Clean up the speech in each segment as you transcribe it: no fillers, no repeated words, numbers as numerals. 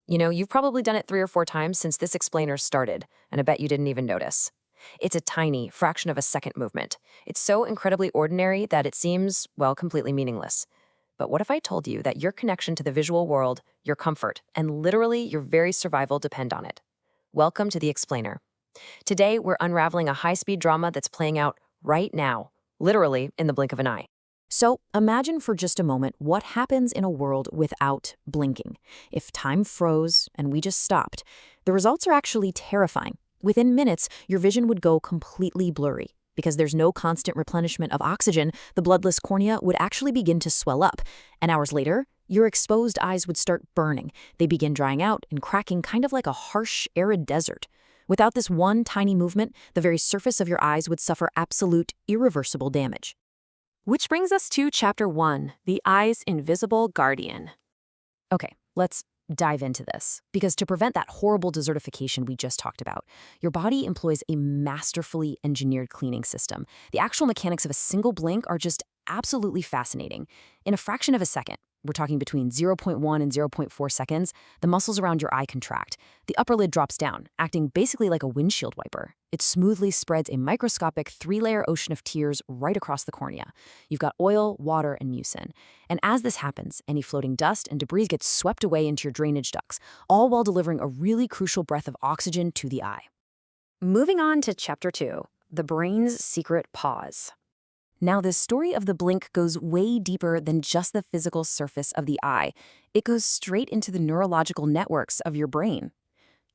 You've probably done it 3 or 4 times since this explainer started, and I bet you didn't even notice. It's a tiny fraction of a second movement. It's so incredibly ordinary that it seems, well, completely meaningless. But what if I told you that your connection to the visual world, your comfort, and literally your very survival depend on it? Welcome to the explainer. Today, we're unraveling a high-speed drama that's playing out right now, literally in the blink of an eye. So imagine for just a moment what happens in a world without blinking. If time froze and we just stopped, the results are actually terrifying. Within minutes, your vision would go completely blurry. Because there's no constant replenishment of oxygen, the bloodless cornea would actually begin to swell up. And hours later, your exposed eyes would start burning. They begin drying out and cracking, kind of like a harsh, arid desert. Without this one tiny movement, the very surface of your eyes would suffer absolute, irreversible damage. Which brings us to Chapter 1, The Eye's Invisible Guardian. Okay, let's dive into this. Because to prevent that horrible desertification we just talked about, your body employs a masterfully engineered cleaning system. The actual mechanics of a single blink are just absolutely fascinating. In a fraction of a second, we're talking between 0.1 and 0.4 seconds, the muscles around your eye contract. The upper lid drops down, acting basically like a windshield wiper. It smoothly spreads a microscopic 3-layer ocean of tears right across the cornea. You've got oil, water, and mucin. And as this happens, any floating dust and debris gets swept away into your drainage ducts, all while delivering a really crucial breath of oxygen to the eye. Moving on to Chapter 2, The Brain's Secret Pause. Now, this story of the blink goes way deeper than just the physical surface of the eye. It goes straight into the neurological networks of your brain.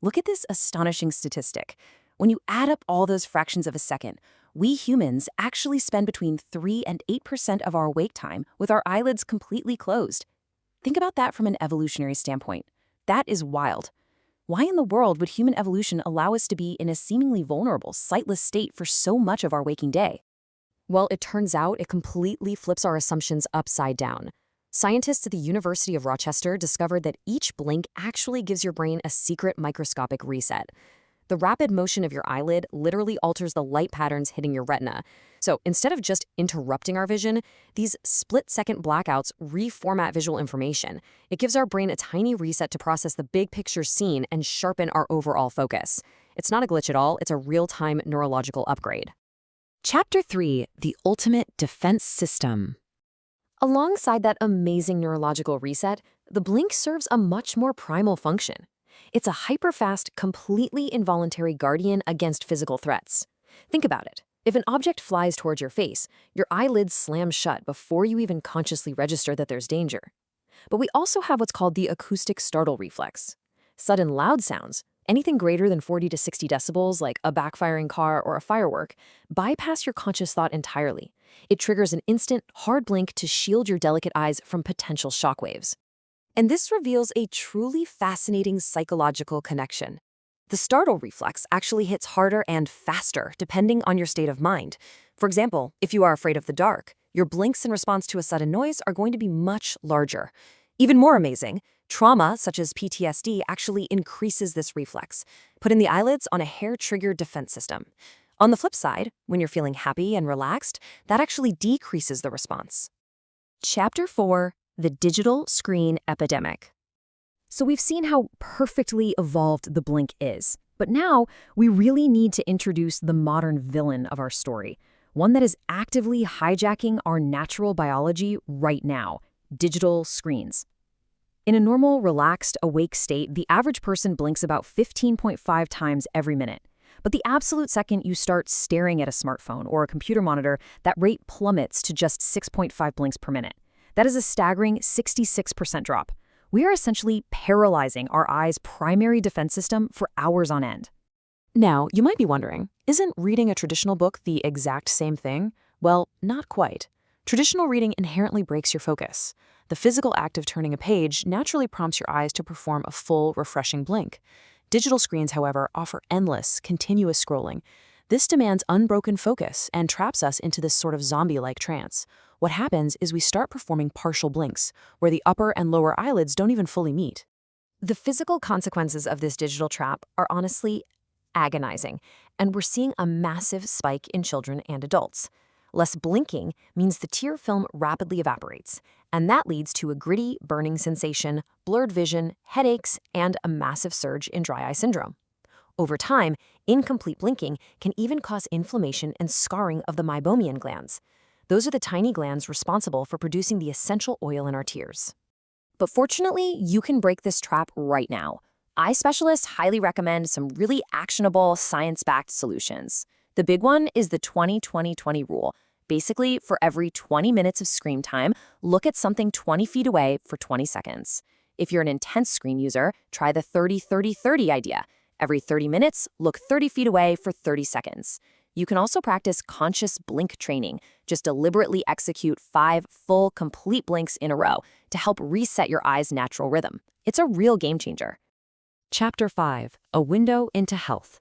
Look at this astonishing statistic. When you add up all those fractions of a second, we humans actually spend between 3 and 8% of our awake time with our eyelids completely closed. Think about that from an evolutionary standpoint. That is wild. Why in the world would human evolution allow us to be in a seemingly vulnerable, sightless state for so much of our waking day? Well, it turns out it completely flips our assumptions upside down. Scientists at the University of Rochester discovered that each blink actually gives your brain a secret microscopic reset. The rapid motion of your eyelid literally alters the light patterns hitting your retina. So instead of just interrupting our vision, these split-second blackouts reformat visual information. It gives our brain a tiny reset to process the big picture scene and sharpen our overall focus. It's not a glitch at all, it's a real-time neurological upgrade. Chapter 3, The Ultimate Defense System. Alongside that amazing neurological reset, the blink serves a much more primal function. It's a hyper-fast, completely involuntary guardian against physical threats. Think about it. If an object flies towards your face, your eyelids slam shut before you even consciously register that there's danger. But we also have what's called the acoustic startle reflex. Sudden loud sounds, anything greater than 40 to 60 decibels, like a backfiring car or a firework, bypass your conscious thought entirely. It triggers an instant, hard blink to shield your delicate eyes from potential shockwaves. And this reveals a truly fascinating psychological connection. The startle reflex actually hits harder and faster, depending on your state of mind. For example, if you are afraid of the dark, your blinks in response to a sudden noise are going to be much larger. Even more amazing, trauma, such as PTSD, actually increases this reflex, putting the eyelids on a hair-triggered defense system. On the flip side, when you're feeling happy and relaxed, that actually decreases the response. Chapter 4, The Digital Screen Epidemic. So we've seen how perfectly evolved the blink is, but now we really need to introduce the modern villain of our story, one that is actively hijacking our natural biology right now: digital screens. In a normal, relaxed, awake state, the average person blinks about 15.5 times every minute. But the absolute second you start staring at a smartphone or a computer monitor, that rate plummets to just 6.5 blinks per minute. That is a staggering 66% drop. We are essentially paralyzing our eye's primary defense system for hours on end. Now, you might be wondering, isn't reading a traditional book the exact same thing? Well, not quite. Traditional reading inherently breaks your focus. The physical act of turning a page naturally prompts your eyes to perform a full, refreshing blink. Digital screens, however, offer endless, continuous scrolling. This demands unbroken focus and traps us into this sort of zombie-like trance. What happens is we start performing partial blinks, where the upper and lower eyelids don't even fully meet. The physical consequences of this digital trap are honestly agonizing, and we're seeing a massive spike in children and adults. Less blinking means the tear film rapidly evaporates, and that leads to a gritty, burning sensation, blurred vision, headaches, and a massive surge in dry eye syndrome. Over time, incomplete blinking can even cause inflammation and scarring of the meibomian glands. Those are the tiny glands responsible for producing the essential oil in our tears. But fortunately, you can break this trap right now. Eye specialists highly recommend some really actionable, science-backed solutions. The big one is the 20-20-20 rule. Basically, for every 20 minutes of screen time, look at something 20 feet away for 20 seconds. If you're an intense screen user, try the 30-30-30 idea. Every 30 minutes, look 30 feet away for 30 seconds. You can also practice conscious blink training. Just deliberately execute 5 full, complete blinks in a row to help reset your eye's natural rhythm. It's a real game changer. Chapter 5. A Window into Health.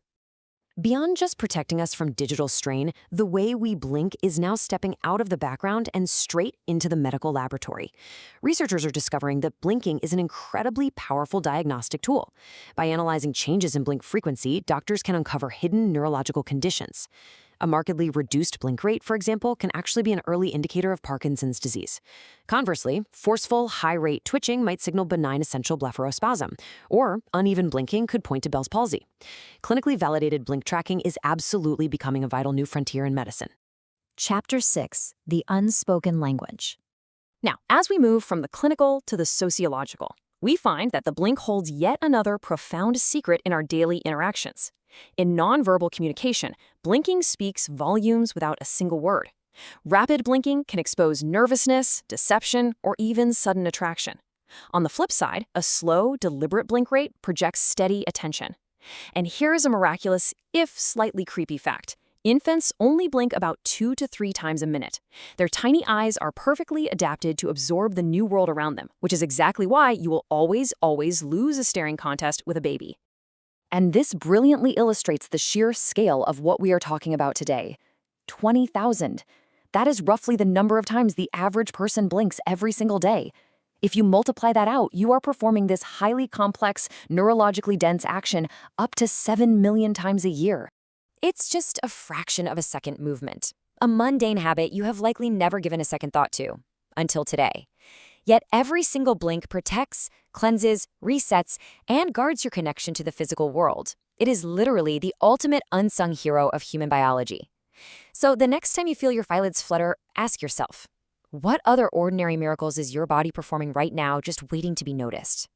Beyond just protecting us from digital strain, the way we blink is now stepping out of the background and straight into the medical laboratory. Researchers are discovering that blinking is an incredibly powerful diagnostic tool. By analyzing changes in blink frequency, doctors can uncover hidden neurological conditions. A markedly reduced blink rate, for example, can actually be an early indicator of Parkinson's disease. Conversely, forceful, high-rate twitching might signal benign essential blepharospasm, or uneven blinking could point to Bell's palsy. Clinically validated blink tracking is absolutely becoming a vital new frontier in medicine. Chapter 6. The Unspoken Language. Now, as we move from the clinical to the sociological, we find that the blink holds yet another profound secret in our daily interactions. In nonverbal communication, blinking speaks volumes without a single word. Rapid blinking can expose nervousness, deception, or even sudden attraction. On the flip side, a slow, deliberate blink rate projects steady attention. And here is a miraculous, if slightly creepy fact. Infants only blink about 2 to 3 times a minute. Their tiny eyes are perfectly adapted to absorb the new world around them, which is exactly why you will always lose a staring contest with a baby. And this brilliantly illustrates the sheer scale of what we are talking about today. 20,000. That is roughly the number of times the average person blinks every single day. If you multiply that out, you are performing this highly complex, neurologically dense action up to 7 million times a year. It's just a fraction of a second movement, a mundane habit you have likely never given a second thought to, until today. Yet every single blink protects, cleanses, resets, and guards your connection to the physical world. It is literally the ultimate unsung hero of human biology. So the next time you feel your eyelids flutter, ask yourself, what other ordinary miracles is your body performing right now just waiting to be noticed?